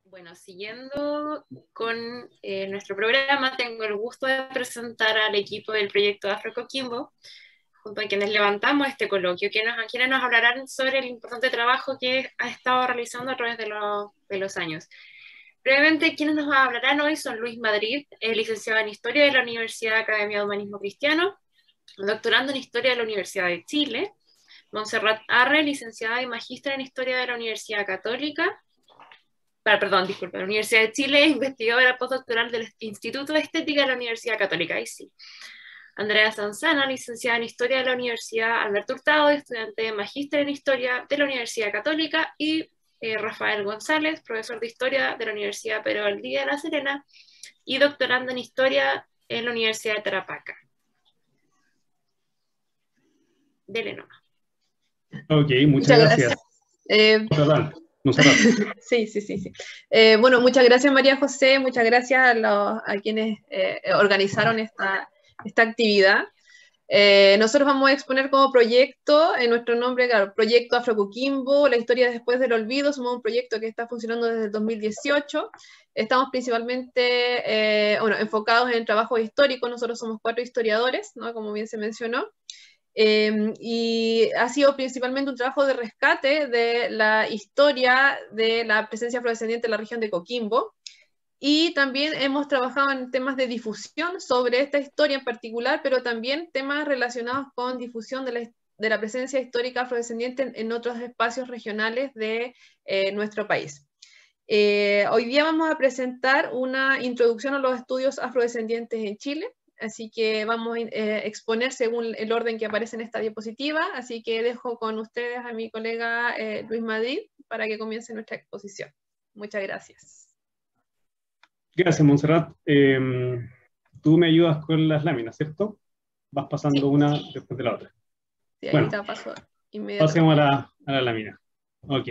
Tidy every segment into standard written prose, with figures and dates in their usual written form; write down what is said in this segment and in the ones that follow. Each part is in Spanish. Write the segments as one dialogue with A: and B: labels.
A: Bueno, siguiendo con nuestro programa, tengo el gusto de presentar al equipo del proyecto Afro Coquimbo, junto a quienes levantamos este coloquio, quienes nos hablarán sobre el importante trabajo que ha estado realizando a través de los años. Brevemente, quienes nos hablarán hoy son Luis Madrid, licenciado en Historia de la Universidad Academia de Humanismo Cristiano, doctorando en Historia de la Universidad de Chile, Montserrat Arre, licenciada y magíster en Historia de la Universidad Católica, la Universidad de Chile, investigadora postdoctoral del Instituto de Estética de la Universidad Católica, ahí sí. Andrea Sanzana, licenciada en Historia de la Universidad Alberto Hurtado, estudiante de magíster en Historia de la Universidad Católica, y Rafael González, profesor de Historia de la Universidad Pedro Valdivia de La Serena, y doctorando en Historia en la Universidad de Tarapacá. Dele nomás.
B: Ok, muchas gracias.
C: Sí. Bueno, muchas gracias María José, muchas gracias a quienes organizaron esta actividad. Nosotros vamos a exponer como proyecto, en nuestro nombre, claro, Proyecto Afro Coquimbo, la historia después del olvido. Somos un proyecto que está funcionando desde el 2018. Estamos principalmente enfocados en el trabajo histórico. Nosotros somos 4 historiadores, ¿no? Como bien se mencionó. Y ha sido principalmente un trabajo de rescate de la historia de la presencia afrodescendiente en la región de Coquimbo, y también hemos trabajado en temas de difusión sobre esta historia en particular, pero también temas relacionados con difusión de la presencia histórica afrodescendiente en otros espacios regionales de nuestro país. Hoy día vamos a presentar una introducción a los estudios afrodescendientes en Chile. Así que vamos a exponer según el orden que aparece en esta diapositiva, así que dejo con ustedes a mi colega Luis Madrid para que comience nuestra exposición. Muchas gracias.
B: Gracias, Montserrat. Tú me ayudas con las láminas, ¿cierto? Vas pasando una después de la otra.
C: Sí, ahí está, paso inmediatamente.
B: Pasemos a la lámina. Ok.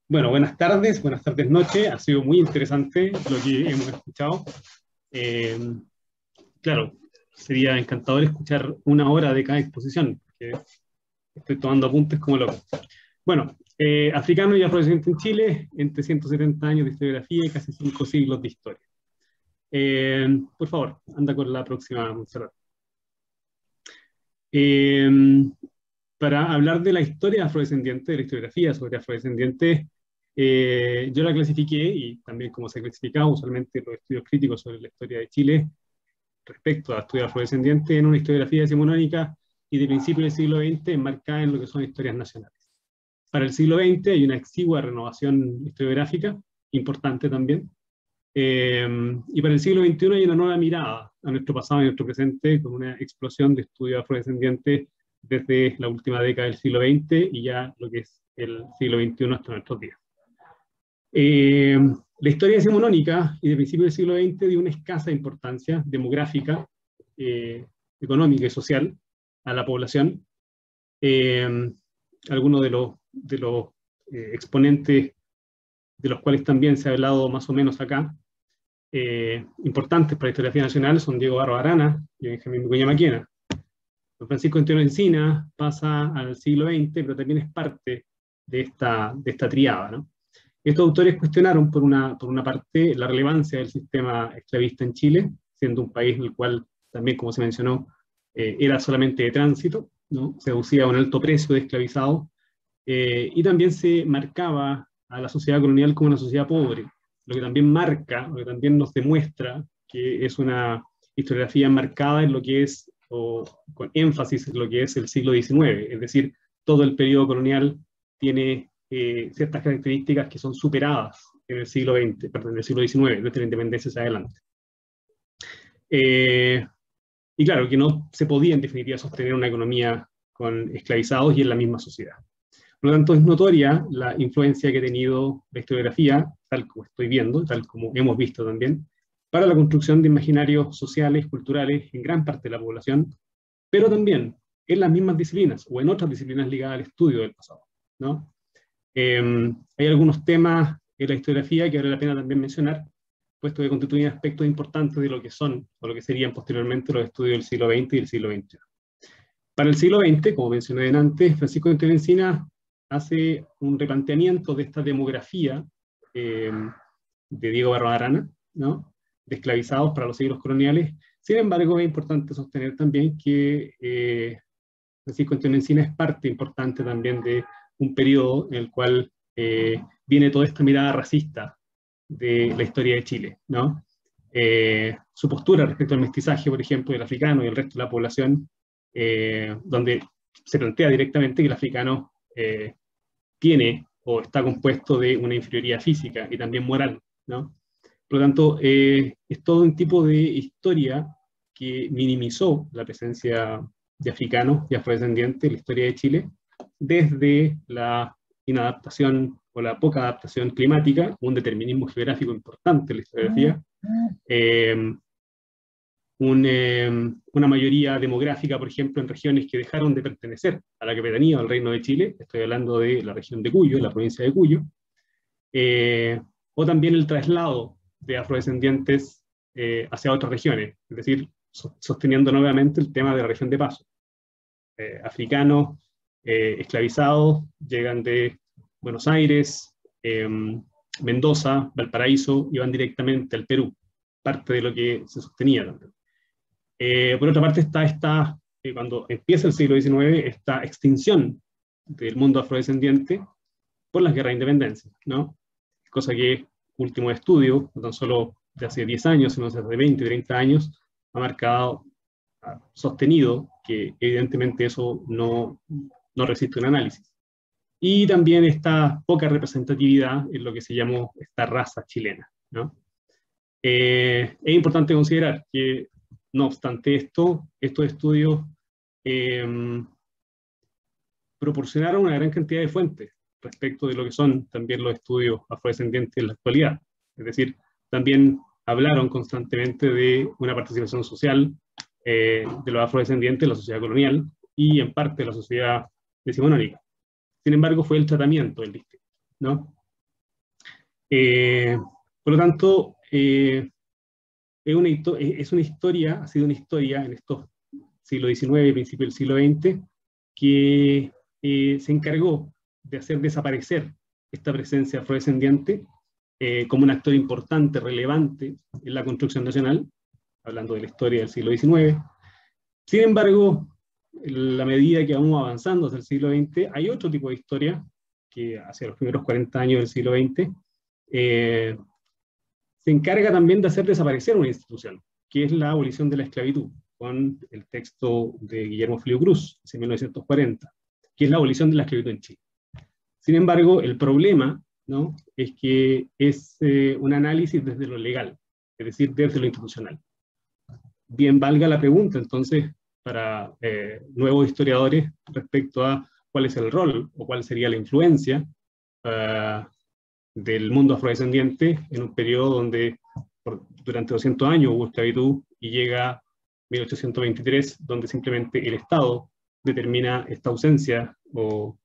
B: Bueno, buenas tardes, noche. Ha sido muy interesante lo que hemos escuchado. Claro, sería encantador escuchar 1 hora de cada exposición, porque estoy tomando apuntes como loco. Bueno, africano y afrodescendiente en Chile, entre 170 años de historiografía y casi 5 siglos de historia. Por favor, anda con la próxima, Montserrat. Para hablar de la historia afrodescendiente, de la historiografía sobre afrodescendientes, yo la clasifiqué, y también como se ha clasificado usualmente los estudios críticos sobre la historia de Chile, respecto a estudios afrodescendientes, en una historiografía decimonónica y de principios del siglo XX enmarcada en lo que son historias nacionales. Para el siglo XX hay una exigua renovación historiográfica, importante también, y para el siglo XXI hay una nueva mirada a nuestro pasado y nuestro presente, con una explosión de estudios afrodescendientes desde la última década del siglo XX y ya lo que es el siglo XXI hasta nuestros días. La historia decimonónica y de principios del siglo XX dio una escasa importancia demográfica, económica y social a la población. Algunos de los exponentes de los cuales también se ha hablado más o menos acá, importantes para la historiografía nacional, son Diego Barros Arana y Benjamín Vicuña Maquena. Don Francisco Antonio Encina pasa al siglo XX, pero también es parte de esta tríada, ¿no? Estos autores cuestionaron, por una parte, la relevancia del sistema esclavista en Chile, siendo un país en el cual, también como se mencionó, era solamente de tránsito, ¿no? Se deducía un alto precio de esclavizados, y también se marcaba a la sociedad colonial como una sociedad pobre, lo que también nos demuestra que es una historiografía marcada en lo que es, o con énfasis en lo que es el siglo XIX, es decir, todo el periodo colonial tiene ciertas características que son superadas en el siglo XX, perdón, en el siglo XIX, desde la independencia hacia adelante. Y claro, que no se podía en definitiva sostener una economía con esclavizados y en la misma sociedad. Por lo tanto, es notoria la influencia que ha tenido la historiografía, tal como estoy viendo, tal como hemos visto también, para la construcción de imaginarios sociales, culturales, en gran parte de la población, pero también en las mismas disciplinas, o en otras disciplinas ligadas al estudio del pasado, ¿no? Hay algunos temas en la historiografía que vale la pena también mencionar, puesto que constituyen aspectos importantes de lo que son, o lo que serían posteriormente los estudios del siglo XX y del siglo XXI. Para el siglo XX, como mencioné antes, Francisco Antonio Encina hace un replanteamiento de esta demografía de Diego Barros Arana, ¿no? De esclavizados para los siglos coloniales. Sin embargo, es importante sostener también que Francisco Antonio Encina es parte importante también de un periodo en el cual viene toda esta mirada racista de la historia de Chile, ¿no? Su postura respecto al mestizaje, por ejemplo, del africano y el resto de la población, donde se plantea directamente que el africano tiene o está compuesto de una inferioridad física y también moral, ¿no? Por lo tanto, es todo un tipo de historia que minimizó la presencia de africanos y afrodescendientes en la historia de Chile, desde la inadaptación o la poca adaptación climática, un determinismo geográfico importante en la historiografía, una mayoría demográfica, por ejemplo, en regiones que dejaron de pertenecer a la capitanía o al Reino de Chile, estoy hablando de la región de Cuyo, la provincia de Cuyo, o también el traslado de afrodescendientes hacia otras regiones, es decir, sosteniendo nuevamente el tema de la región de paso. Africanos esclavizados llegan de Buenos Aires, Mendoza, Valparaíso, y van directamente al Perú, parte de lo que se sostenía también. Por otra parte está cuando empieza el siglo XIX, esta extinción del mundo afrodescendiente por las guerras de independencia, ¿no? Cosa que último estudio, no tan solo de hace 10 años, sino de hace 20, 30 años, ha marcado, ha sostenido que evidentemente eso no resiste un análisis. Y también esta poca representatividad en lo que se llamó esta raza chilena, ¿no? Es importante considerar que, no obstante esto, estos estudios proporcionaron una gran cantidad de fuentes respecto de lo que son también los estudios afrodescendientes en la actualidad. Es decir, también hablaron constantemente de una participación social de los afrodescendientes en la sociedad colonial y en parte de la sociedad decimonónica. Sin embargo, fue el tratamiento del distrito, ¿no? Por lo tanto, es una historia, ha sido una historia en estos siglo XIX y principio del siglo XX que se encargó de hacer desaparecer esta presencia afrodescendiente como un actor importante, relevante en la construcción nacional, hablando de la historia del siglo XIX. Sin embargo, en la medida que vamos avanzando hacia el siglo XX, hay otro tipo de historia que hacia los primeros 40 años del siglo XX se encarga también de hacer desaparecer una institución, que es la abolición de la esclavitud, con el texto de Guillermo Filio Cruz, en 1940, que es la abolición de la esclavitud en Chile. Sin embargo, el problema, ¿no?, es que es un análisis desde lo legal, es decir, desde lo institucional. Bien valga la pregunta, entonces, para nuevos historiadores respecto a cuál es el rol o cuál sería la influencia del mundo afrodescendiente en un periodo donde durante 200 años hubo esclavitud y llega 1823, donde simplemente el Estado determina esta ausencia o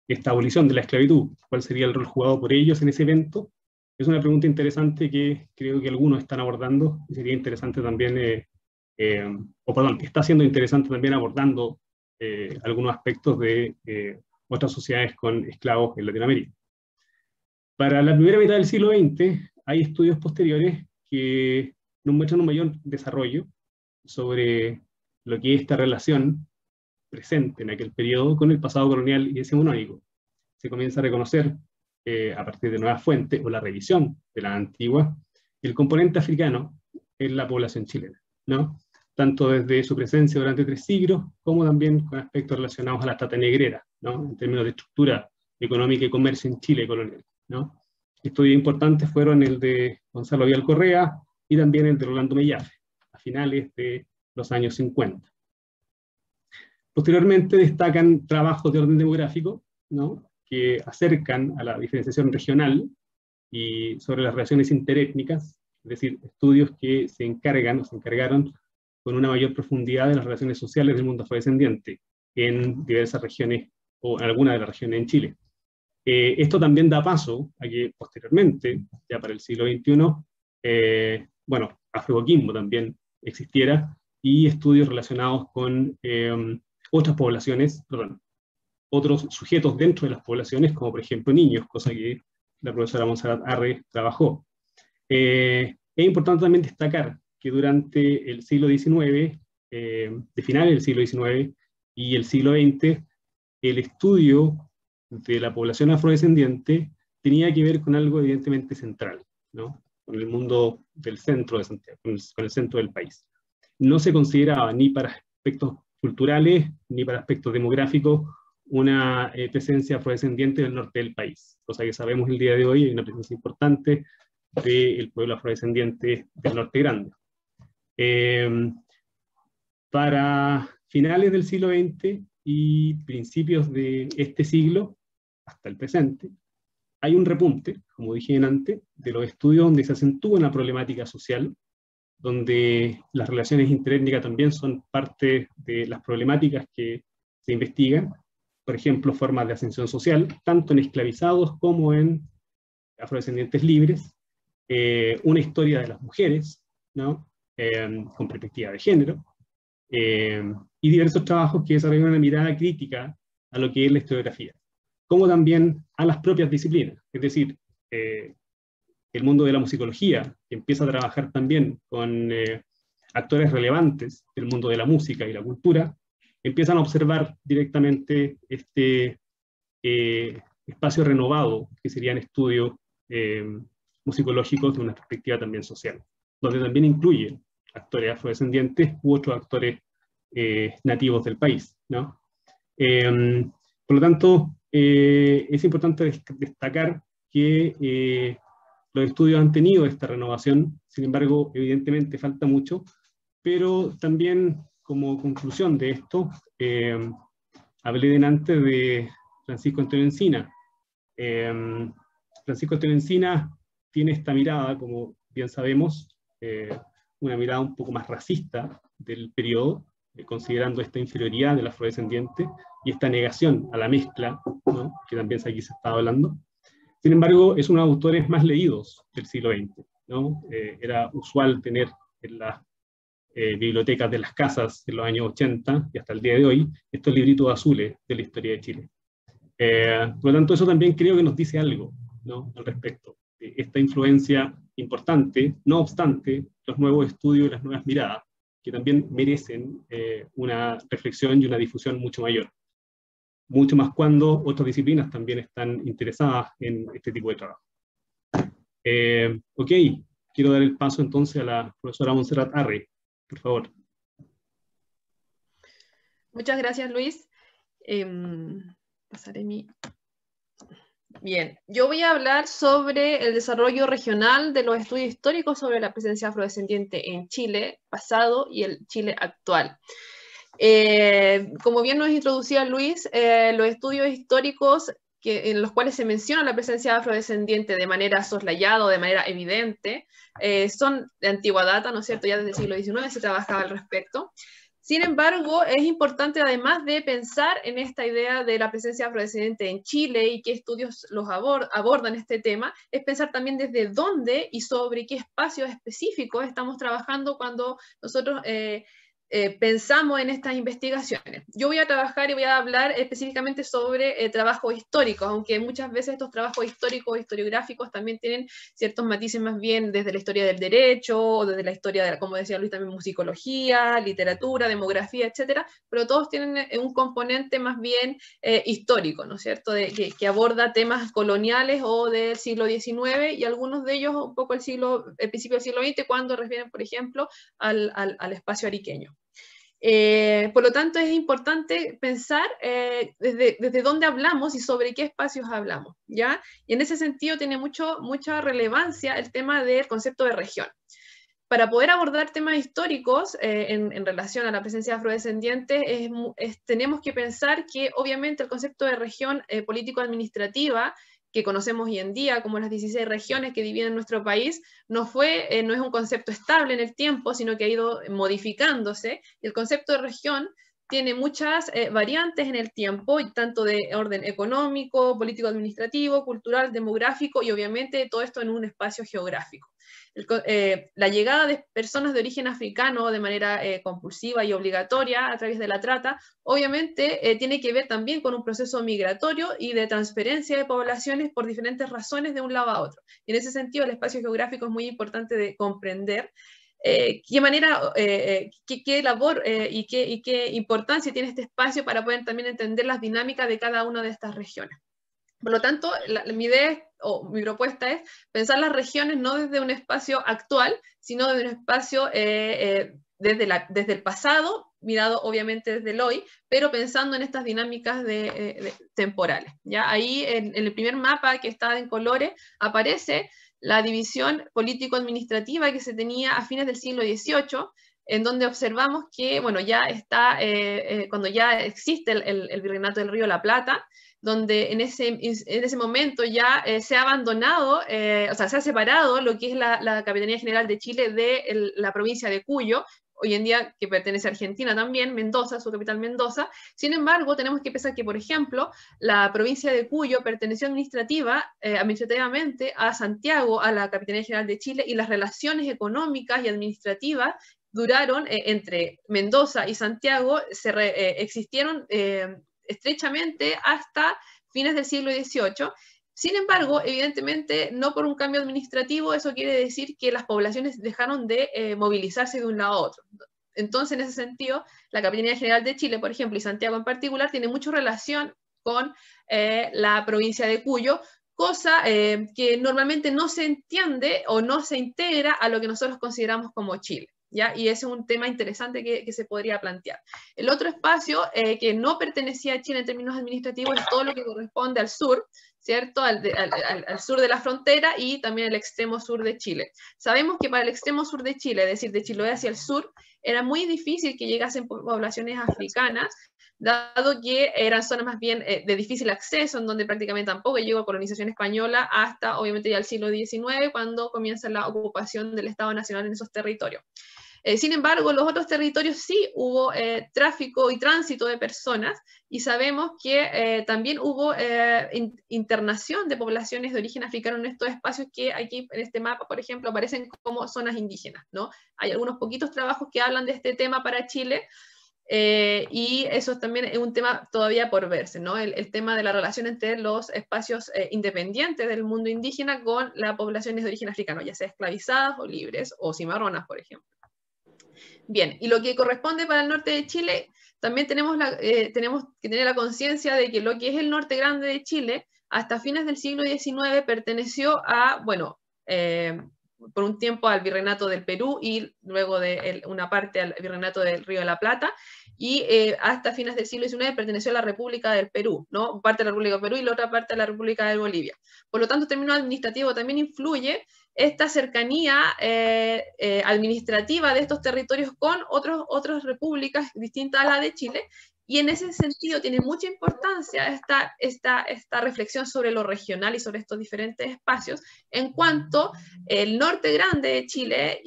B: esta abolición de la esclavitud. ¿Cuál sería el rol jugado por ellos en ese evento? Es una pregunta interesante que creo que algunos están abordando y sería interesante también, que está siendo interesante también abordando algunos aspectos de otras sociedades con esclavos en Latinoamérica. Para la primera mitad del siglo XX hay estudios posteriores que nos muestran un mayor desarrollo sobre lo que es esta relación presente en aquel periodo con el pasado colonial y decimonónico. Se comienza a reconocer, a partir de nuevas fuentes, o la revisión de la antigua, el componente africano en la población chilena, ¿no? Tanto desde su presencia durante 3 siglos, como también con aspectos relacionados a la trata negrera, ¿no?, en términos de estructura económica y comercio en Chile colonial, ¿no? Estudios importantes fueron el de Gonzalo Vial Correa y también el de Rolando Mellafe, a finales de los años 50. Posteriormente destacan trabajos de orden demográfico, ¿no?, que acercan a la diferenciación regional y sobre las relaciones interétnicas, es decir, estudios que se encargaron con una mayor profundidad de las relaciones sociales del mundo afrodescendiente en diversas regiones o en algunas de las regiones en Chile. Esto también da paso a que posteriormente, ya para el siglo XXI, Afro-Coquimbo también existiera, y estudios relacionados con otras poblaciones, otros sujetos dentro de las poblaciones, como por ejemplo niños, cosa que la profesora Montserrat Arre trabajó. Es importante también destacar que durante el siglo XIX, de finales del siglo XIX y el siglo XX, el estudio de la población afrodescendiente tenía que ver con algo evidentemente central, ¿no? Con el mundo del centro de Santiago, con el centro del país. No se consideraba ni para aspectos culturales ni para aspectos demográficos una presencia afrodescendiente del norte del país, cosa que sabemos el día de hoy, hay una presencia importante del pueblo afrodescendiente del norte grande. Para finales del siglo XX y principios de este siglo, hasta el presente, hay un repunte, como dije antes, de los estudios donde se acentúa una problemática social, donde las relaciones interétnicas también son parte de las problemáticas que se investigan, por ejemplo, formas de ascensión social, tanto en esclavizados como en afrodescendientes libres, una historia de las mujeres, ¿no? Con perspectiva de género, y diversos trabajos que desarrollan una mirada crítica a lo que es la historiografía, como también a las propias disciplinas, es decir, el mundo de la musicología, que empieza a trabajar también con actores relevantes del mundo de la música y la cultura, empiezan a observar directamente este espacio renovado, que serían estudios musicológicos de una perspectiva también social, donde también incluye actores afrodescendientes u otros actores nativos del país, ¿no? Por lo tanto, es importante destacar que los estudios han tenido esta renovación, sin embargo, evidentemente falta mucho, pero también como conclusión de esto, hablé delante de Francisco Antonio Encina. Francisco Antonio Encina tiene esta mirada, como bien sabemos, una mirada un poco más racista del periodo, considerando esta inferioridad del afrodescendiente y esta negación a la mezcla, ¿no? Que también aquí se estaba hablando. Sin embargo, es uno de los autores más leídos del siglo XX, ¿no? Era usual tener en las bibliotecas de las casas en los años 80 y hasta el día de hoy estos libritos azules de la historia de Chile. Por lo tanto, eso también creo que nos dice algo, ¿no? Al respecto de esta influencia importante, no obstante, los nuevos estudios y las nuevas miradas, que también merecen una reflexión y una difusión mucho mayor. Mucho más cuando otras disciplinas también están interesadas en este tipo de trabajo. Ok, quiero dar el paso entonces a la profesora Montserrat Arre, por favor.
C: Muchas gracias, Luis. Pasaré mi... Bien, yo voy a hablar sobre el desarrollo regional de los estudios históricos sobre la presencia afrodescendiente en Chile pasado y el Chile actual. Como bien nos introducía Luis, los estudios históricos en los cuales se menciona la presencia afrodescendiente de manera soslayada o de manera evidente, son de antigua data, ¿no es cierto? Ya desde el siglo XIX se trabajaba al respecto. Sin embargo, es importante, además de pensar en esta idea de la presencia afrodescendiente en Chile y qué estudios los abordan este tema, es pensar también desde dónde y sobre qué espacios específicos estamos trabajando cuando nosotros pensamos en estas investigaciones. Yo voy a trabajar y voy a hablar específicamente sobre trabajos históricos, aunque muchas veces estos trabajos históricos, historiográficos, también tienen ciertos matices más bien desde la historia del derecho, o desde la historia de, como decía Luis, también musicología, literatura, demografía, etcétera, pero todos tienen un componente más bien histórico, ¿no es cierto?, que aborda temas coloniales o del siglo XIX, y algunos de ellos un poco el principio del siglo XX, cuando refieren, por ejemplo, al espacio ariqueño. Por lo tanto, es importante pensar desde dónde hablamos y sobre qué espacios hablamos, ¿ya? Y en ese sentido tiene mucha relevancia el tema del concepto de región. Para poder abordar temas históricos en relación a la presencia afrodescendiente, tenemos que pensar que obviamente el concepto de región político-administrativa que conocemos hoy en día como las 16 regiones que dividen nuestro país, no es un concepto estable en el tiempo, sino que ha ido modificándose. El concepto de región tiene muchas variantes en el tiempo, tanto de orden económico, político-administrativo, cultural, demográfico y obviamente todo esto en un espacio geográfico. La llegada de personas de origen africano de manera compulsiva y obligatoria a través de la trata, obviamente tiene que ver también con un proceso migratorio y de transferencia de poblaciones por diferentes razones de un lado a otro. Y en ese sentido, el espacio geográfico es muy importante de comprender. ¿Qué manera, qué labor y qué importancia tiene este espacio para poder también entender las dinámicas de cada una de estas regiones? Por lo tanto, mi idea o mi propuesta es pensar las regiones no desde un espacio actual, sino desde un espacio desde el pasado, mirado obviamente desde el hoy, pero pensando en estas dinámicas temporales. ¿Ya? Ahí en el primer mapa que está en colores aparece la división político-administrativa que se tenía a fines del siglo XVIII, en donde observamos que, bueno, ya está, cuando ya existe el Virreinato del Río de la Plata, donde en ese momento ya se ha abandonado, o sea, se ha separado lo que es la Capitanía General de Chile de la provincia de Cuyo, hoy en día que pertenece a Argentina también, Mendoza, su capital Mendoza. Sin embargo, tenemos que pensar que, por ejemplo, la provincia de Cuyo perteneció administrativamente a Santiago, a la Capitanía General de Chile, y las relaciones económicas y administrativas duraron entre Mendoza y Santiago, existieron estrechamente hasta fines del siglo XVIII. Sin embargo, evidentemente, no por un cambio administrativo, eso quiere decir que las poblaciones dejaron de movilizarse de un lado a otro. Entonces, en ese sentido, la Capitanía General de Chile, por ejemplo, y Santiago en particular, tiene mucha relación con la provincia de Cuyo, cosa que normalmente no se entiende o no se integra a lo que nosotros consideramos como Chile. ¿Ya? Y ese es un tema interesante que se podría plantear. El otro espacio que no pertenecía a Chile en términos administrativos es todo lo que corresponde al sur, ¿cierto? Al sur de la frontera y también el extremo sur de Chile. Sabemos que para el extremo sur de Chile, es decir, de Chiloé hacia el sur, era muy difícil que llegasen poblaciones africanas, dado que eran zonas más bien de difícil acceso, en donde prácticamente tampoco llegó colonización española hasta, obviamente, ya el siglo XIX, cuando comienza la ocupación del Estado Nacional en esos territorios. Sin embargo, en los otros territorios sí hubo tráfico y tránsito de personas, y sabemos que también hubo internación de poblaciones de origen africano en estos espacios que aquí en este mapa, por ejemplo, aparecen como zonas indígenas, ¿no? Hay algunos poquitos trabajos que hablan de este tema para Chile, y eso también es un tema todavía por verse, ¿no? El tema de la relación entre los espacios independientes del mundo indígena con las poblaciones de origen africano, ya sea esclavizadas o libres o cimarronas, por ejemplo. Bien, y lo que corresponde para el norte de Chile, también tenemos que tener la conciencia de que lo que es el norte grande de Chile, hasta fines del siglo XIX perteneció a, bueno, por un tiempo al Virreinato del Perú y luego de una parte al Virreinato del Río de la Plata, y hasta fines del siglo XIX perteneció a la República del Perú, ¿no? Parte de la República del Perú y la otra parte de la República de Bolivia. Por lo tanto, en términos administrativos también influye esta cercanía administrativa de estos territorios con otras repúblicas distintas a la de Chile, y en ese sentido tiene mucha importancia esta reflexión sobre lo regional y sobre estos diferentes espacios, en cuanto el norte grande de Chile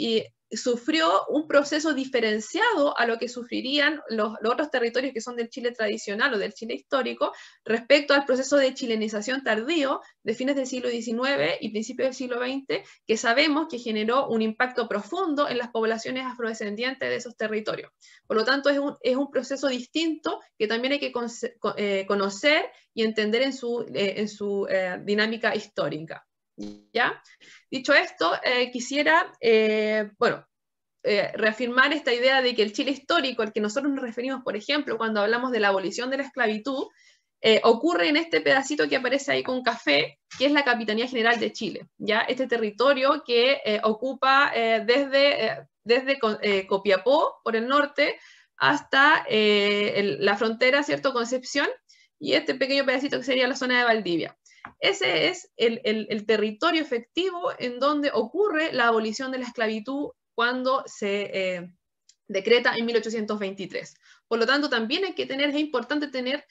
C: sufrió un proceso diferenciado a lo que sufrirían los otros territorios que son del Chile tradicional o del Chile histórico, respecto al proceso de chilenización tardío de fines del siglo XIX y principios del siglo XX, que sabemos que generó un impacto profundo en las poblaciones afrodescendientes de esos territorios. Por lo tanto, es un proceso distinto que también hay que conocer y entender en su dinámica histórica. ¿Ya? Dicho esto, quisiera reafirmar esta idea de que el Chile histórico al que nosotros nos referimos, por ejemplo, cuando hablamos de la abolición de la esclavitud, ocurre en este pedacito que aparece ahí con café, que es la Capitanía General de Chile, ¿ya? Este territorio que ocupa desde Copiapó, por el norte, hasta la frontera, ¿cierto?, Concepción, y este pequeño pedacito que sería la zona de Valdivia. Ese es el territorio efectivo en donde ocurre la abolición de la esclavitud cuando se decreta en 1823. Por lo tanto, también es importante tener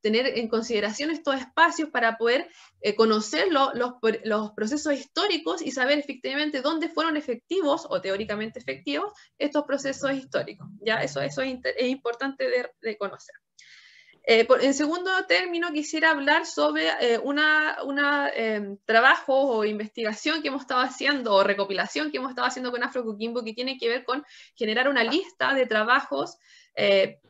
C: tener en consideración estos espacios para poder conocer los procesos históricos y saber efectivamente dónde fueron efectivos o teóricamente efectivos estos procesos históricos. ¿Ya? Eso es importante de conocer. En segundo término, quisiera hablar sobre trabajo o investigación que hemos estado haciendo, o recopilación que hemos estado haciendo con Afro Coquimbo, que tiene que ver con generar una lista de trabajos,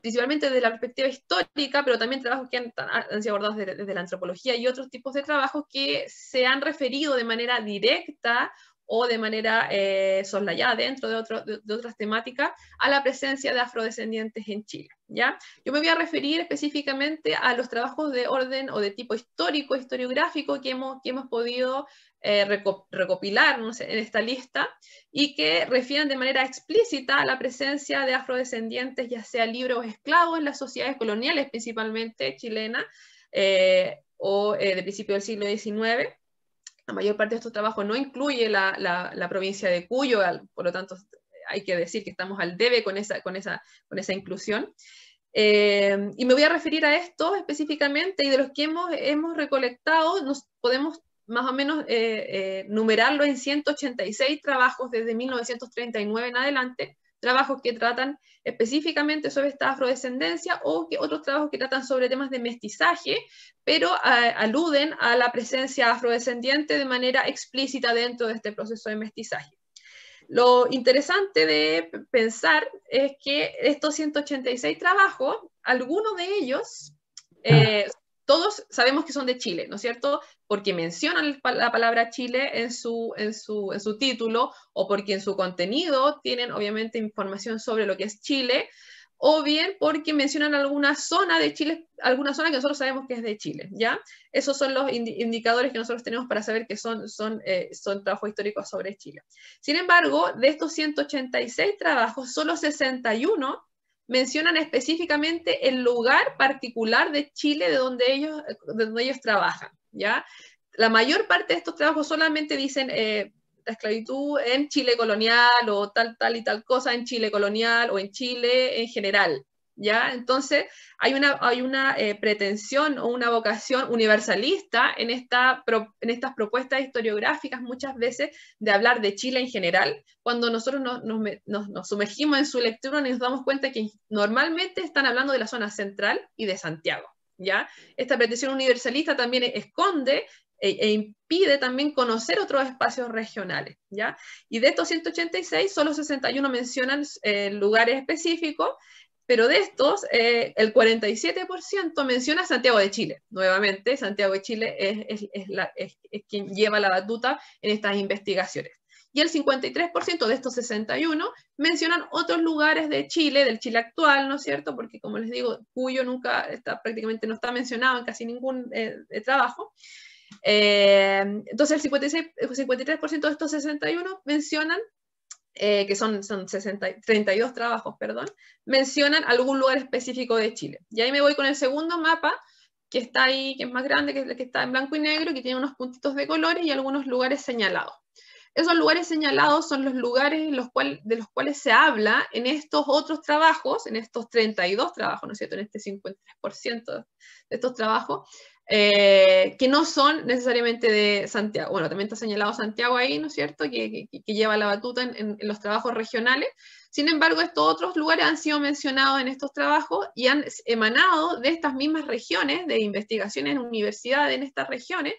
C: principalmente desde la perspectiva histórica, pero también trabajos que han sido abordados desde la antropología y otros tipos de trabajos que se han referido de manera directa o de manera soslayada dentro de otras temáticas a la presencia de afrodescendientes en Chile, ¿ya? Yo me voy a referir específicamente a los trabajos de orden o de tipo histórico, historiográfico que hemos podido recopilar, no sé, en esta lista, y que refieren de manera explícita a la presencia de afrodescendientes, ya sea libres o esclavos, en las sociedades coloniales, principalmente chilenas, o de principio del siglo XIX. La mayor parte de estos trabajos no incluye la provincia de Cuyo, por lo tanto hay que decir que estamos al debe con esa inclusión. Y me voy a referir a esto específicamente, y de los que hemos recolectado, nos podemos más o menos numerarlo en 186 trabajos desde 1939 en adelante, trabajos que tratan específicamente sobre esta afrodescendencia, o otros trabajos que tratan sobre temas de mestizaje, pero aluden a la presencia afrodescendiente de manera explícita dentro de este proceso de mestizaje. Lo interesante de pensar es que estos 186 trabajos, algunos de ellos, todos sabemos que son de Chile, ¿no es cierto? Porque mencionan la palabra Chile en su título, o porque en su contenido tienen obviamente información sobre lo que es Chile, o bien porque mencionan alguna zona de Chile, alguna zona que nosotros sabemos que es de Chile, ¿ya? Esos son los indicadores que nosotros tenemos para saber que son trabajos históricos sobre Chile. Sin embargo, de estos 186 trabajos, solo 61 mencionan específicamente el lugar particular de Chile de donde ellos trabajan, ¿ya? La mayor parte de estos trabajos solamente dicen la esclavitud en Chile colonial, o tal y tal cosa en Chile colonial, o en Chile en general, ¿ya? Entonces hay una pretensión o una vocación universalista en estas propuestas historiográficas, muchas veces, de hablar de Chile en general, cuando nosotros nos sumergimos en su lectura y nos damos cuenta que normalmente están hablando de la zona central y de Santiago, ¿ya? Esta pretensión universalista también esconde e impide también conocer otros espacios regionales, ¿ya? Y de estos 186, solo 61 mencionan lugares específicos, pero de estos, el 47% menciona Santiago de Chile. Nuevamente, Santiago de Chile es quien lleva la batuta en estas investigaciones. Y el 53% de estos 61 mencionan otros lugares de Chile, del Chile actual, ¿no es cierto? Porque, como les digo, Cuyo prácticamente no está mencionado en casi ningún trabajo. Entonces el 53% de estos 61 mencionan, que son 32 trabajos, perdón, mencionan algún lugar específico de Chile. Y ahí me voy con el segundo mapa, que está ahí, que es más grande, que es el que está en blanco y negro, que tiene unos puntitos de colores y algunos lugares señalados. Esos lugares señalados son los lugares de los cuales se habla en estos otros trabajos, en estos 32 trabajos, ¿no es cierto?, en este 53% de estos trabajos, que no son necesariamente de Santiago. Bueno, también está señalado Santiago ahí, ¿no es cierto?, que lleva la batuta en los trabajos regionales. Sin embargo, estos otros lugares han sido mencionados en estos trabajos y han emanado de estas mismas regiones, de investigaciones en universidades en estas regiones,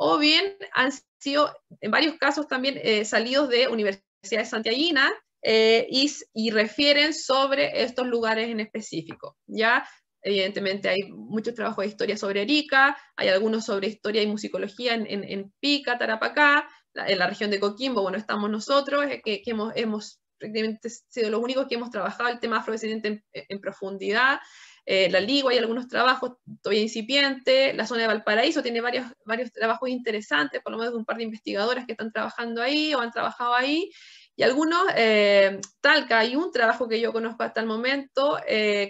C: o bien han sido, en varios casos también, salidos de universidades santiaguinas, y refieren sobre estos lugares en específico, ¿ya? Evidentemente hay muchos trabajos de historia sobre Arica, hay algunos sobre historia y musicología en Pica, Tarapacá, en la región de Coquimbo, bueno, estamos nosotros, que hemos prácticamente sido los únicos que hemos trabajado el tema afrodescendiente en profundidad. La Ligua, hay algunos trabajos todavía incipientes, la zona de Valparaíso tiene varios trabajos interesantes, por lo menos de un par de investigadoras que están trabajando ahí o han trabajado ahí, y algunos, Talca, hay un trabajo que yo conozco hasta el momento,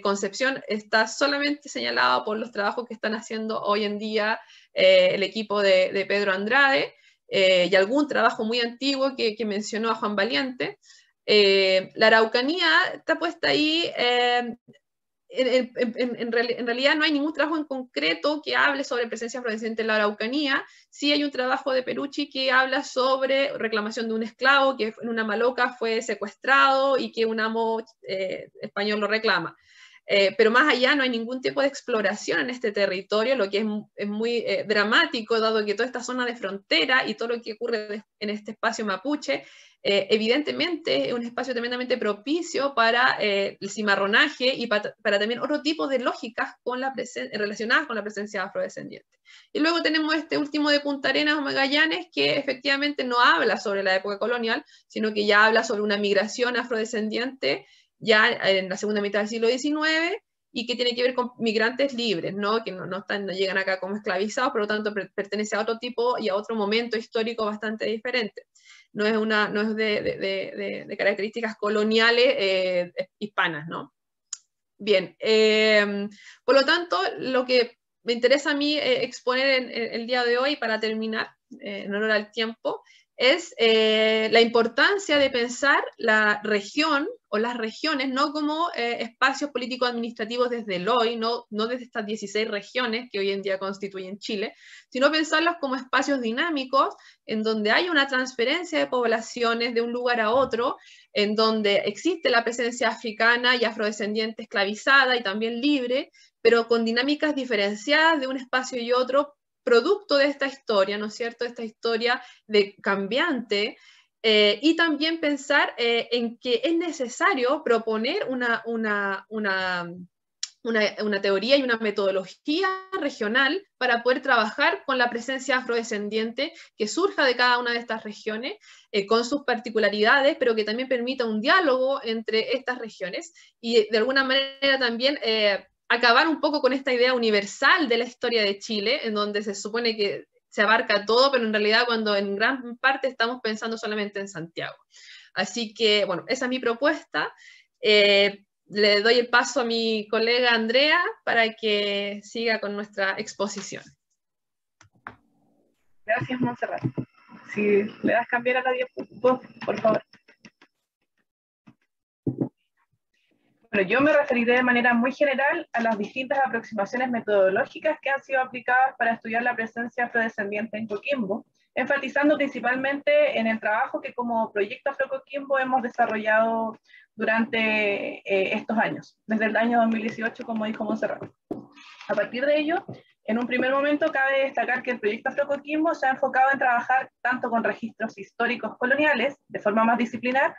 C: Concepción está solamente señalado por los trabajos que están haciendo hoy en día el equipo de Pedro Andrade, y algún trabajo muy antiguo que mencionó a Juan Valiente. La Araucanía está puesta ahí en realidad no hay ningún trabajo en concreto que hable sobre presencia afrodescendiente en la Araucanía. Sí hay un trabajo de Perucci que habla sobre reclamación de un esclavo que en una maloca fue secuestrado y que un amo español lo reclama. Pero más allá no hay ningún tipo de exploración en este territorio, lo que es muy dramático, dado que toda esta zona de frontera y todo lo que ocurre en este espacio mapuche, evidentemente es un espacio tremendamente propicio para el cimarronaje y para también otro tipo de lógicas relacionadas con la presencia afrodescendiente. Y luego tenemos este último de Punta Arenas o Magallanes, que efectivamente no habla sobre la época colonial, sino que ya habla sobre una migración afrodescendiente ya en la segunda mitad del siglo XIX, y que tiene que ver con migrantes libres, ¿no? Que no llegan acá como esclavizados, por lo tanto pertenece a otro tipo y a otro momento histórico bastante diferente. No es de características coloniales hispanas, ¿no? Bien, por lo tanto, lo que me interesa a mí exponer en el día de hoy, para terminar, en honor al tiempo, es la importancia de pensar la región o las regiones no como espacios políticos administrativos desde el hoy, no desde estas 16 regiones que hoy en día constituyen Chile, sino pensarlos como espacios dinámicos en donde hay una transferencia de poblaciones de un lugar a otro, en donde existe la presencia africana y afrodescendiente esclavizada y también libre, pero con dinámicas diferenciadas de un espacio y otro, producto de esta historia, ¿no es cierto?, esta historia de cambiante, y también pensar en que es necesario proponer una teoría y una metodología regional para poder trabajar con la presencia afrodescendiente que surja de cada una de estas regiones, con sus particularidades, pero que también permita un diálogo entre estas regiones y de alguna manera también acabar un poco con esta idea universal de la historia de Chile, en donde se supone que se abarca todo, pero en realidad cuando en gran parte estamos pensando solamente en Santiago. Así que, bueno, esa es mi propuesta. Le doy el paso a mi colega Andrea para que siga con nuestra exposición.
D: Gracias, Montserrat. Si le das cambiar a la diapositiva, por favor. Bueno, yo me referiré de manera muy general a las distintas aproximaciones metodológicas que han sido aplicadas para estudiar la presencia afrodescendiente en Coquimbo, enfatizando principalmente en el trabajo que como Proyecto Afrocoquimbo hemos desarrollado durante estos años, desde el año 2018, como dijo Montserrat. A partir de ello, en un primer momento cabe destacar que el Proyecto Afrocoquimbo se ha enfocado en trabajar tanto con registros históricos coloniales, de forma más disciplinar,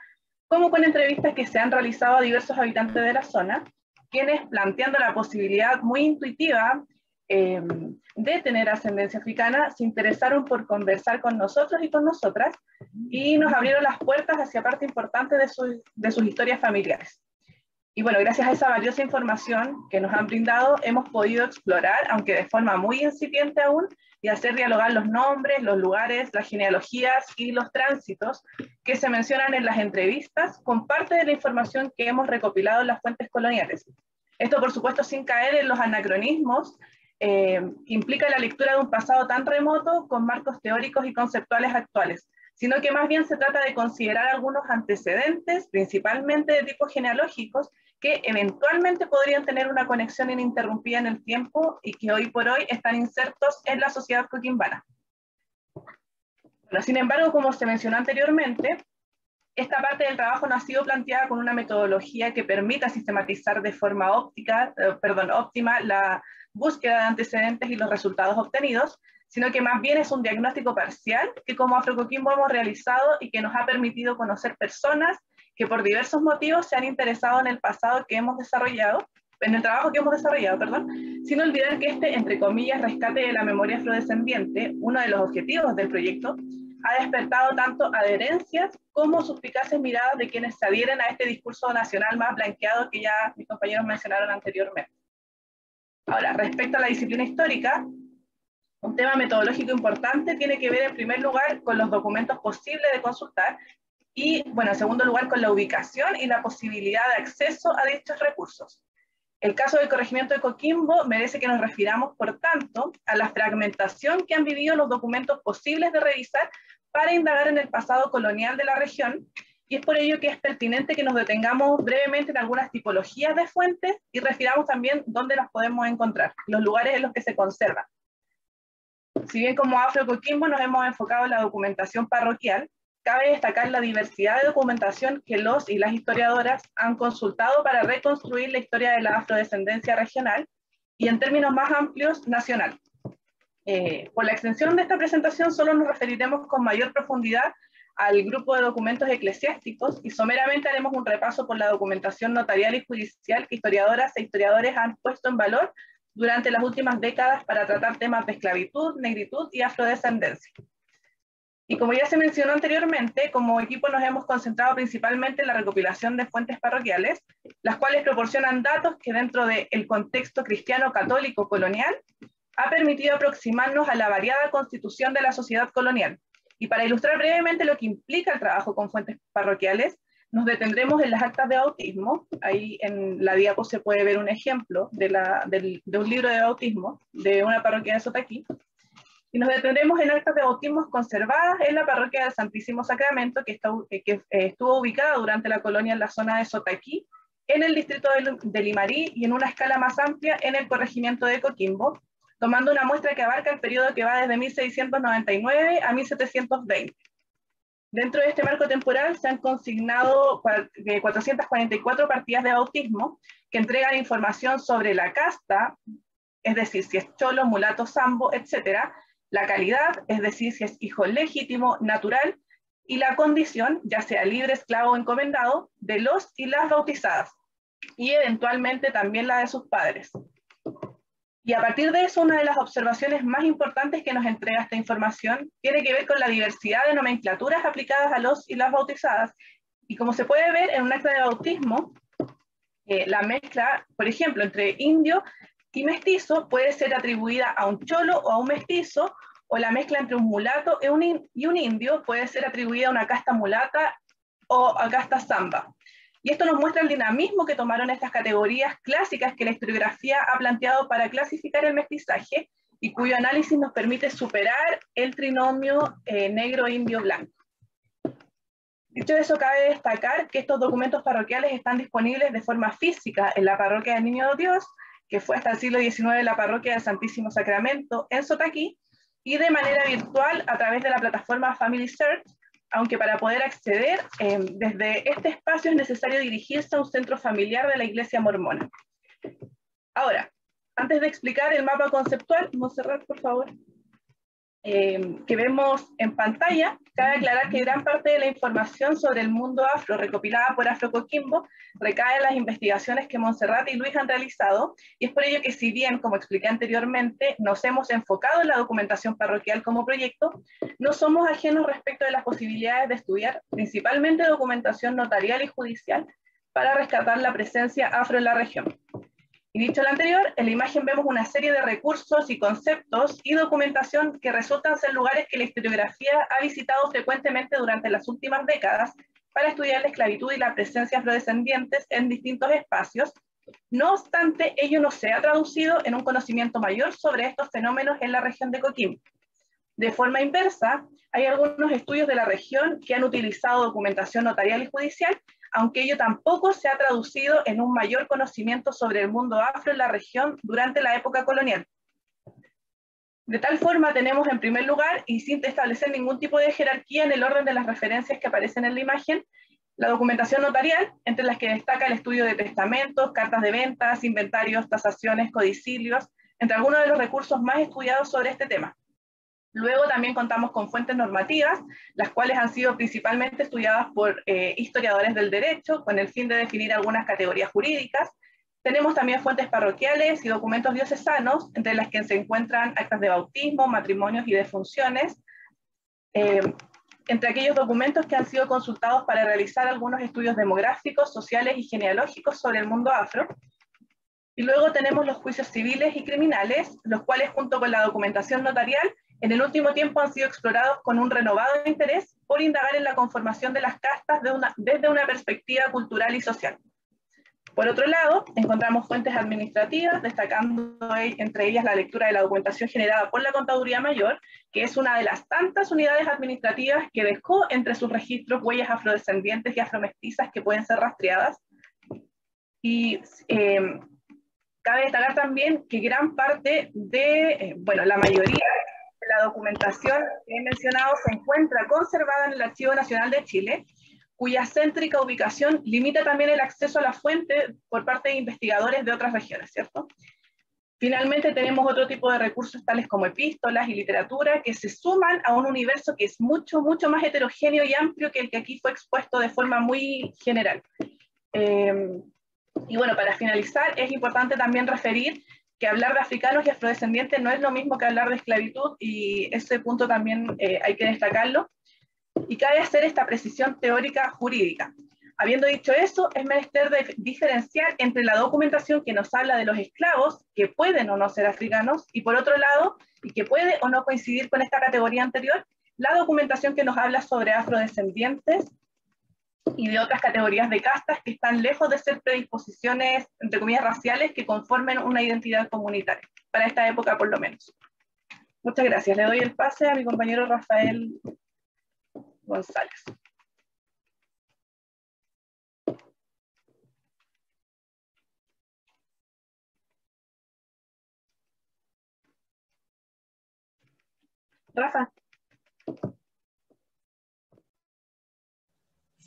D: como con entrevistas que se han realizado a diversos habitantes de la zona, quienes, planteando la posibilidad muy intuitiva de tener ascendencia africana, se interesaron por conversar con nosotros y con nosotras, y nos abrieron las puertas hacia parte importante de sus historias familiares. Y bueno, gracias a esa valiosa información que nos han brindado, hemos podido explorar, aunque de forma muy incipiente aún, y hacer dialogar los nombres, los lugares, las genealogías y los tránsitos que se mencionan en las entrevistas con parte de la información que hemos recopilado en las fuentes coloniales. Esto, por supuesto, sin caer en los anacronismos que implica la lectura de un pasado tan remoto con marcos teóricos y conceptuales actuales, sino que más bien se trata de considerar algunos antecedentes, principalmente de tipo genealógicos, que eventualmente podrían tener una conexión ininterrumpida en el tiempo y que hoy por hoy están insertos en la sociedad coquimbana. Bueno, sin embargo, como se mencionó anteriormente, esta parte del trabajo no ha sido planteada con una metodología que permita sistematizar de forma óptima la búsqueda de antecedentes y los resultados obtenidos, sino que más bien es un diagnóstico parcial que como Afrocoquimbo hemos realizado y que nos ha permitido conocer personas que por diversos motivos se han interesado en el pasado que hemos desarrollado, en el trabajo que hemos desarrollado, sin olvidar que este, entre comillas, rescate de la memoria afrodescendiente, uno de los objetivos del proyecto, ha despertado tanto adherencias como suspicaces miradas de quienes se adhieren a este discurso nacional más blanqueado que ya mis compañeros mencionaron anteriormente. Ahora, respecto a la disciplina histórica, un tema metodológico importante tiene que ver en primer lugar con los documentos posibles de consultar y, bueno, en segundo lugar con la ubicación y la posibilidad de acceso a dichos recursos. El caso del corregimiento de Coquimbo merece que nos refiramos, por tanto, a la fragmentación que han vivido los documentos posibles de revisar para indagar en el pasado colonial de la región y es por ello que es pertinente que nos detengamos brevemente en algunas tipologías de fuentes y refiramos también dónde las podemos encontrar, los lugares en los que se conservan. Si bien como Afro Coquimbo nos hemos enfocado en la documentación parroquial, cabe destacar la diversidad de documentación que los y las historiadoras han consultado para reconstruir la historia de la afrodescendencia regional y en términos más amplios, nacional. Por la extensión de esta presentación solo nos referiremos con mayor profundidad al grupo de documentos eclesiásticos y someramente haremos un repaso por la documentación notarial y judicial que historiadoras e historiadores han puesto en valor durante las últimas décadas para tratar temas de esclavitud, negritud y afrodescendencia. Y como ya se mencionó anteriormente, como equipo nos hemos concentrado principalmente en la recopilación de fuentes parroquiales, las cuales proporcionan datos que dentro del contexto cristiano católico colonial ha permitido aproximarnos a la variada constitución de la sociedad colonial. Y para ilustrar brevemente lo que implica el trabajo con fuentes parroquiales, nos detendremos en las actas de bautismo. Ahí en la diapo se puede ver un ejemplo de un libro de bautismo de una parroquia de Sotaquí. Y nos detendremos en actas de bautismos conservadas en la parroquia del Santísimo Sacramento, que estuvo ubicada durante la colonia en la zona de Sotaquí, en el distrito de Limarí y en una escala más amplia en el corregimiento de Coquimbo, tomando una muestra que abarca el periodo que va desde 1699 a 1720. Dentro de este marco temporal se han consignado 444 partidas de bautismo que entregan información sobre la casta, es decir, si es cholo, mulato, sambo, etc., la calidad, es decir, si es hijo legítimo, natural, y la condición, ya sea libre, esclavo o encomendado, de los y las bautizadas, y eventualmente también la de sus padres. Y a partir de eso, una de las observaciones más importantes que nos entrega esta información tiene que ver con la diversidad de nomenclaturas aplicadas a los y las bautizadas. Y como se puede ver en un acta de bautismo, la mezcla, por ejemplo, entre indio y mestizo puede ser atribuida a un cholo o a un mestizo, o la mezcla entre un mulato y un indio puede ser atribuida a una casta mulata o a casta samba. Y esto nos muestra el dinamismo que tomaron estas categorías clásicas que la historiografía ha planteado para clasificar el mestizaje y cuyo análisis nos permite superar el trinomio negro-indio-blanco. Dicho eso, cabe destacar que estos documentos parroquiales están disponibles de forma física en la parroquia del Niño Dios, que fue hasta el siglo XIX la parroquia del Santísimo Sacramento en Sotaquí, y de manera virtual a través de la plataforma Family Search, aunque para poder acceder desde este espacio es necesario dirigirse a un centro familiar de la Iglesia Mormona. Ahora, antes de explicar el mapa conceptual, Montserrat, por favor, que vemos en pantalla, cabe aclarar que gran parte de la información sobre el mundo afro recopilada por Afro Coquimbo recae en las investigaciones que Montserrat y Luis han realizado, y es por ello que si bien, como expliqué anteriormente, nos hemos enfocado en la documentación parroquial como proyecto, no somos ajenos respecto de las posibilidades de estudiar principalmente documentación notarial y judicial para rescatar la presencia afro en la región. Y dicho lo anterior, en la imagen vemos una serie de recursos y conceptos y documentación que resultan ser lugares que la historiografía ha visitado frecuentemente durante las últimas décadas para estudiar la esclavitud y la presencia afrodescendientes en distintos espacios. No obstante, ello no se ha traducido en un conocimiento mayor sobre estos fenómenos en la región de Coquimbo. De forma inversa, hay algunos estudios de la región que han utilizado documentación notarial y judicial, aunque ello tampoco se ha traducido en un mayor conocimiento sobre el mundo afro en la región durante la época colonial. De tal forma tenemos en primer lugar, y sin establecer ningún tipo de jerarquía en el orden de las referencias que aparecen en la imagen, la documentación notarial, entre las que destaca el estudio de testamentos, cartas de ventas, inventarios, tasaciones, codicilios, entre algunos de los recursos más estudiados sobre este tema. Luego también contamos con fuentes normativas, las cuales han sido principalmente estudiadas por historiadores del derecho, con el fin de definir algunas categorías jurídicas. Tenemos también fuentes parroquiales y documentos diocesanos, entre las que se encuentran actas de bautismo, matrimonios y defunciones, entre aquellos documentos que han sido consultados para realizar algunos estudios demográficos, sociales y genealógicos sobre el mundo afro. Y luego tenemos los juicios civiles y criminales, los cuales junto con la documentación notarial en el último tiempo han sido explorados con un renovado interés por indagar en la conformación de las castas desde una perspectiva cultural y social. Por otro lado, encontramos fuentes administrativas, destacando entre ellas la lectura de la documentación generada por la Contaduría Mayor, que es una de las tantas unidades administrativas que dejó entre sus registros huellas afrodescendientes y afromestizas que pueden ser rastreadas. Y cabe destacar también que gran parte de, bueno, la mayoría de la documentación que he mencionado se encuentra conservada en el Archivo Nacional de Chile, cuya céntrica ubicación limita también el acceso a la fuente por parte de investigadores de otras regiones, ¿cierto? Finalmente tenemos otro tipo de recursos tales como epístolas y literatura que se suman a un universo que es mucho, mucho más heterogéneo y amplio que el que aquí fue expuesto de forma muy general. Y bueno, para finalizar, es importante también referir que hablar de africanos y afrodescendientes no es lo mismo que hablar de esclavitud, y ese punto también hay que destacarlo. Y cabe hacer esta precisión teórica jurídica. Habiendo dicho eso, es menester diferenciar entre la documentación que nos habla de los esclavos, que pueden o no ser africanos, y por otro lado, y que puede o no coincidir con esta categoría anterior, la documentación que nos habla sobre afrodescendientes y de otras categorías de castas que están lejos de ser predisposiciones, entre comillas, raciales que conformen una identidad comunitaria, para esta época por lo menos. Muchas gracias. Le doy el pase a mi compañero Rafael González. Rafa.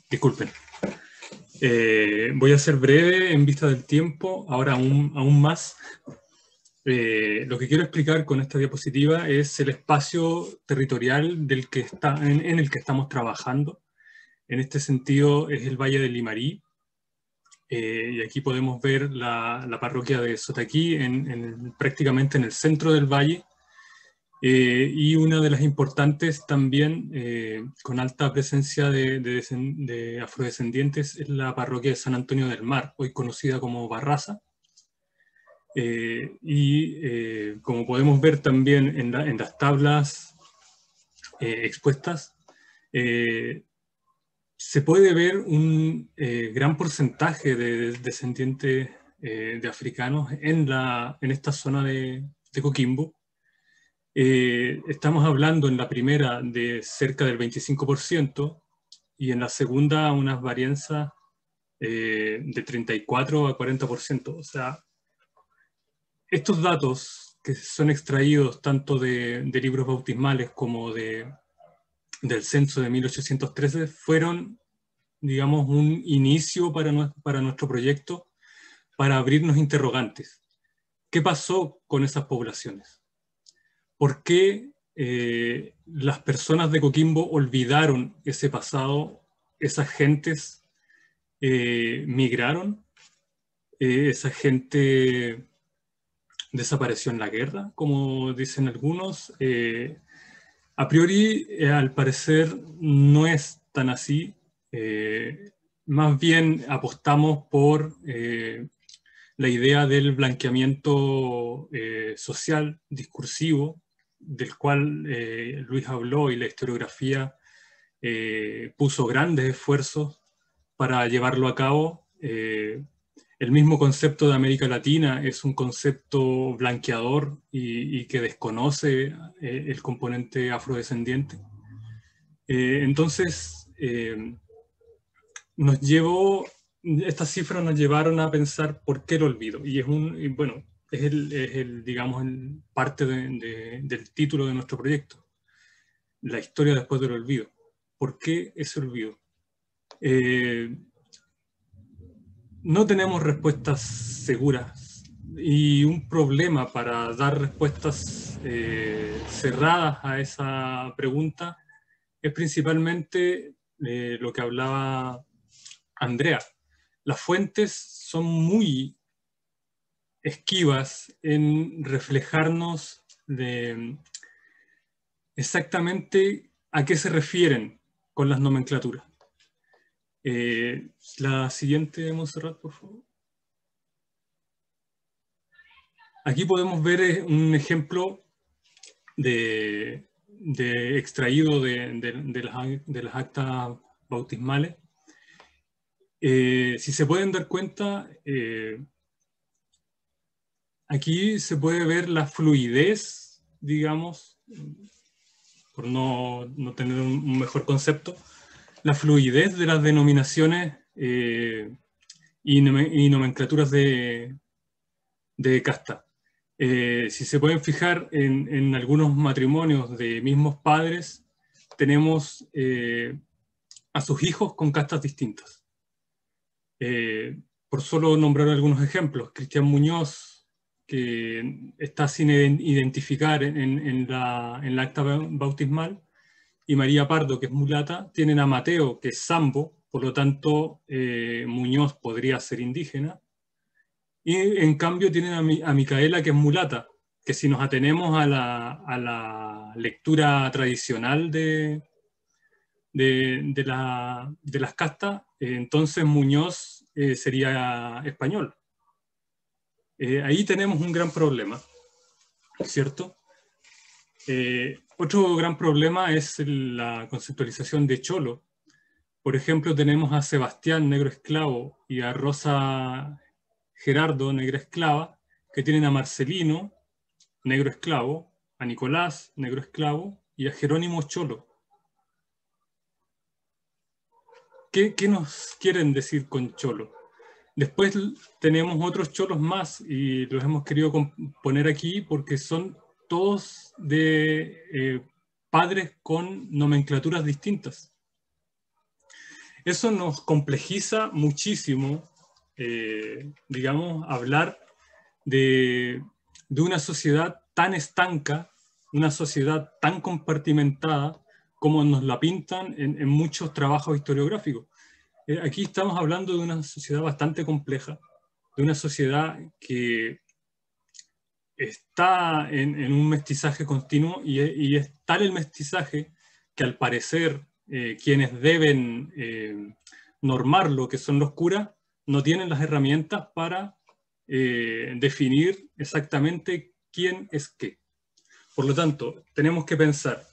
E: Disculpen. Voy a ser breve en vista del tiempo, ahora aún más. Lo que quiero explicar con esta diapositiva es el espacio territorial del que en el que estamos trabajando. En este sentido es el Valle del Limarí, y aquí podemos ver la parroquia de Sotaquí prácticamente en el centro del valle, y una de las importantes también, con alta presencia de afrodescendientes, es la parroquia de San Antonio del Mar, hoy conocida como Barraza. Como podemos ver también en las tablas expuestas, se puede ver un gran porcentaje de descendientes de africanos en esta zona de Coquimbo. Estamos hablando en la primera de cerca del 25% y en la segunda unas varianzas de 34 a 40%. O sea, estos datos que son extraídos tanto de libros bautismales como del censo de 1813 fueron, digamos, un inicio para nuestro proyecto, para abrirnos interrogantes. ¿Qué pasó con esas poblaciones? ¿Por qué las personas de Coquimbo olvidaron ese pasado? ¿Esas gentes migraron? ¿Esa gente desapareció en la guerra, como dicen algunos? A priori, al parecer, no es tan así. Más bien apostamos por la idea del blanqueamiento social, discursivo, del cual Luis habló, y la historiografía puso grandes esfuerzos para llevarlo a cabo. El mismo concepto de América Latina es un concepto blanqueador y que desconoce el componente afrodescendiente. Entonces, estas cifras nos llevaron a pensar por qué el olvido. Y bueno, digamos, parte del título de nuestro proyecto, la historia después del olvido. ¿Por qué ese olvido? No tenemos respuestas seguras, y un problema para dar respuestas cerradas a esa pregunta es principalmente lo que hablaba Andrea. Las fuentes son muy esquivas en reflejarnos exactamente a qué se refieren con las nomenclaturas. La siguiente, Montserrat, por favor. Aquí podemos ver un ejemplo extraído de las actas bautismales. Si se pueden dar cuenta, aquí se puede ver la fluidez, digamos, por no tener un mejor concepto, la fluidez de las denominaciones y nomenclaturas de casta. Si se pueden fijar en algunos matrimonios de mismos padres, tenemos a sus hijos con castas distintas. Por solo nombrar algunos ejemplos, Cristian Muñoz, que está sin identificar en la acta bautismal, y María Pardo, que es mulata, tienen a Mateo, que es sambo, por lo tanto Muñoz podría ser indígena, y en cambio tienen a Micaela, que es mulata, que si nos atenemos a la lectura tradicional de las castas, entonces Muñoz sería español. Ahí tenemos un gran problema, ¿cierto? Otro gran problema es la conceptualización de cholo. Por ejemplo, tenemos a Sebastián, negro esclavo, y a Rosa Gerardo, negra esclava, que tienen a Marcelino, negro esclavo, a Nicolás, negro esclavo, y a Jerónimo cholo. ¿Qué nos quieren decir con cholo? Después tenemos otros cholos más y los hemos querido poner aquí porque son todos de padres con nomenclaturas distintas. Eso nos complejiza muchísimo, digamos, hablar de una sociedad tan estanca, una sociedad tan compartimentada como nos la pintan en muchos trabajos historiográficos. Aquí estamos hablando de una sociedad bastante compleja, de una sociedad que está en un mestizaje continuo y es tal el mestizaje que al parecer quienes deben normarlo, que son los curas, no tienen las herramientas para definir exactamente quién es qué. Por lo tanto, tenemos que pensar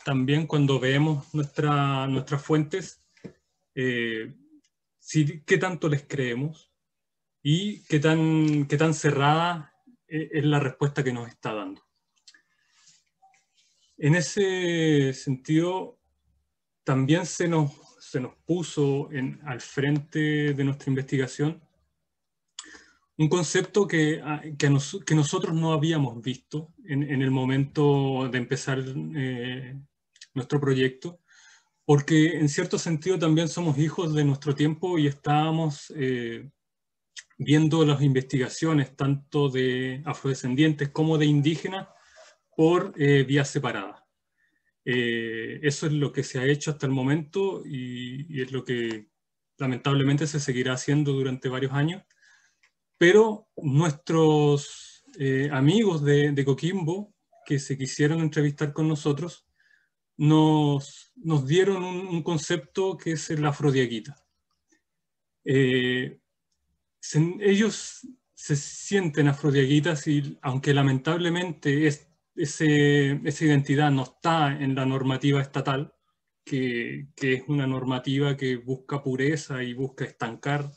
E: también cuando veamos nuestras fuentes, qué tanto les creemos y qué tan cerrada es la respuesta que nos está dando. En ese sentido, también se nos puso al frente de nuestra investigación un concepto que nosotros no habíamos visto en el momento de empezar nuestro proyecto, porque en cierto sentido también somos hijos de nuestro tiempo y estábamos viendo las investigaciones tanto de afrodescendientes como de indígenas por vías separadas. Eso es lo que se ha hecho hasta el momento y es lo que lamentablemente se seguirá haciendo durante varios años. Pero nuestros amigos de Coquimbo, que se quisieron entrevistar con nosotros, nos dieron un concepto que es el afrodiaguita. Ellos se sienten afrodiaguitas y aunque lamentablemente esa identidad no está en la normativa estatal, que es una normativa que busca pureza y busca estancar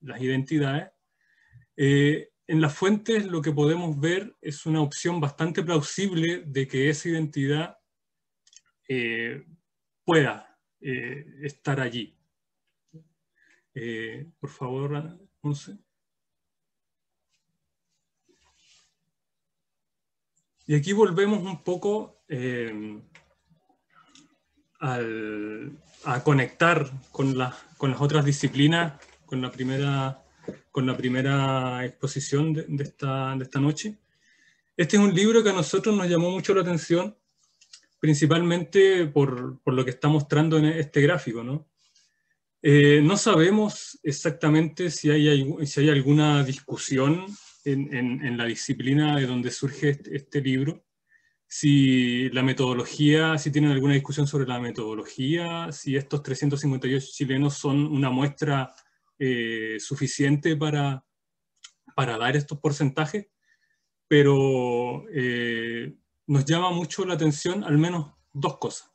E: las identidades, en las fuentes lo que podemos ver es una opción bastante plausible de que esa identidad pueda estar allí. Por favor, Monse. Y aquí volvemos un poco a conectar con las otras disciplinas, con la primera exposición de esta noche. Este es un libro que a nosotros nos llamó mucho la atención, principalmente por lo que está mostrando en este gráfico, ¿no? No sabemos exactamente si hay alguna discusión en la disciplina de donde surge este libro, si la metodología, si tienen alguna discusión sobre la metodología, si estos 358 chilenos son una muestra suficiente para dar estos porcentajes, pero nos llama mucho la atención al menos dos cosas.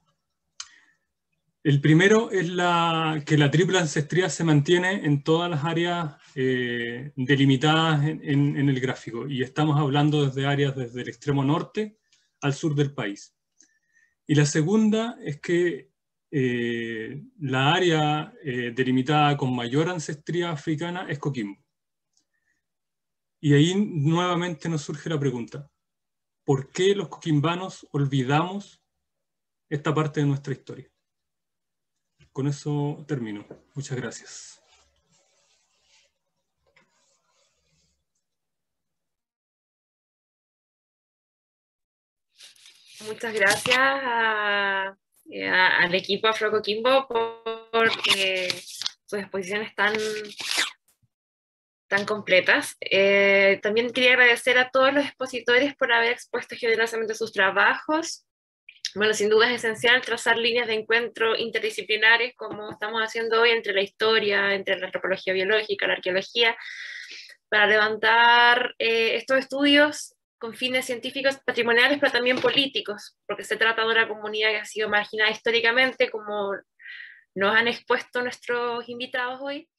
E: El primero es que la triple ancestría se mantiene en todas las áreas delimitadas en el gráfico, y estamos hablando desde áreas desde el extremo norte al sur del país. Y la segunda es que la área delimitada con mayor ancestría africana es Coquimbo. Y ahí nuevamente nos surge la pregunta: ¿por qué los coquimbanos olvidamos esta parte de nuestra historia? Con eso termino. Muchas gracias.
A: Muchas gracias al equipo Afro Coquimbo por sus exposiciones tan completas. También quería agradecer a todos los expositores por haber expuesto generosamente sus trabajos. Bueno, sin duda es esencial trazar líneas de encuentro interdisciplinares, como estamos haciendo hoy, entre la historia, entre la antropología biológica, la arqueología, para levantar estos estudios con fines científicos, patrimoniales, pero también políticos, porque se trata de una comunidad que ha sido marginada históricamente, como nos han expuesto nuestros invitados hoy.